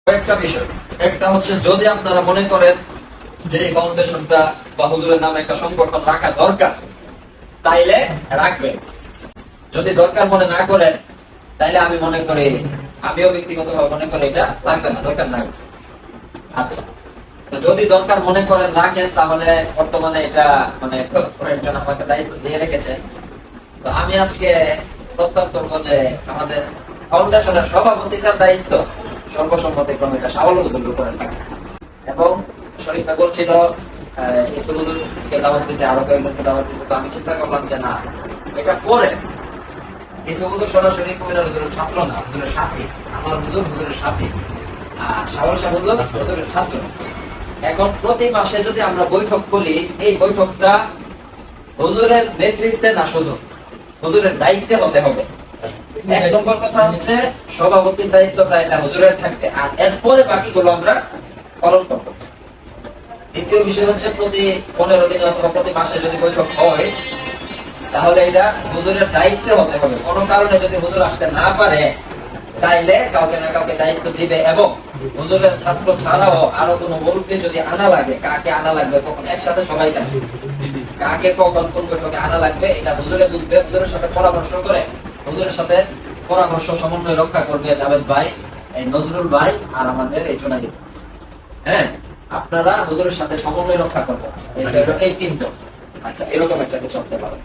কয়েকটা বিষয়। একটা হচ্ছে, যদি আপনারা মনে করেন যে এই ফাউন্ডেশনটা বা হুজুরের নামে একটা সংগঠন রাখা দরকার, তাইলে রাখবেন। যদি দরকার মনে না করেন, তাইলে আমি মনে করি, আমিও ব্যক্তিগতভাবে মনে করি এটা লাগবে না, দরকার নাই। আচ্ছা, তো যদি দরকার মনে করেন রাখেন, তাহলে বর্তমানে এটা মানে কয়েকজন আমাকে দায়িত্ব দিয়ে রেখেছেন। তো আমি আজকে প্রস্তাব করবো যে আমাদের ফাউন্ডেশনের সভাপতিটার দায়িত্ব সর্বসম্মতিক্রমে এটা শাওল হুজুর করে থাকে। এবং শরীফা বলছিল ইসুল হুজুরকে দাওয়াত দিতে, আরো কয়েকজনকে দাওয়াত দিতে। তো আমি চিন্তা করলাম যে না, এটা পরে ইসুল হুজুর সরাসরি কুমিল্লার হুজুরের ছাত্র না, হুজুরের সাথী। আমার হুজুর হুজুরের সাথী, আর শাওল শাহ হুজুর হুজুরের ছাত্র। এখন প্রতি মাসে যদি আমরা বৈঠক করি, এই বৈঠকটা হুজুরের নেতৃত্বে না, শুধু হুজুরের দায়িত্বে হতে হবে। এক নম্বর কথা হচ্ছে, সভাপতির দায়িত্বটা এটা হুজুরের থাকবে, আর এরপরে বাকিগুলো আমরা পালন করবো। দ্বিতীয় বিষয় হচ্ছে, প্রতি 15 দিনে অথবা প্রতি মাসে যদি বৈঠক হয়, তাহলে এটা হুজুরের দায়িত্বে হতে হবে। কোনো কারণে যদি হুজুর আসতে না পারে, তাইলে কাউকে না কাউকে দায়িত্ব দিবে। এবং হুজুরের ছাত্র ছাড়াও আরো কোনো মুরব্বী যদি আনা লাগে, কাকে আনা লাগবে, কখন একসাথে সবাই জানে, কাকে কখন কোন বৈঠকে আনা লাগবে, এটা হুজুরে বুঝবে। হুজুরের সাথে পরামর্শ করে, হুজুরের সাথে পরামর্শ সমন্বয় রক্ষা করবে জাভেদ ভাই, এই নজরুল ভাই, আর আমাদের এই জুনাইদ। হ্যাঁ, আপনারা হুজুরের সাথে সমন্বয় রক্ষা করবেন, এই তিনজন। আচ্ছা, এরকম একটা কিছু হতে পারে।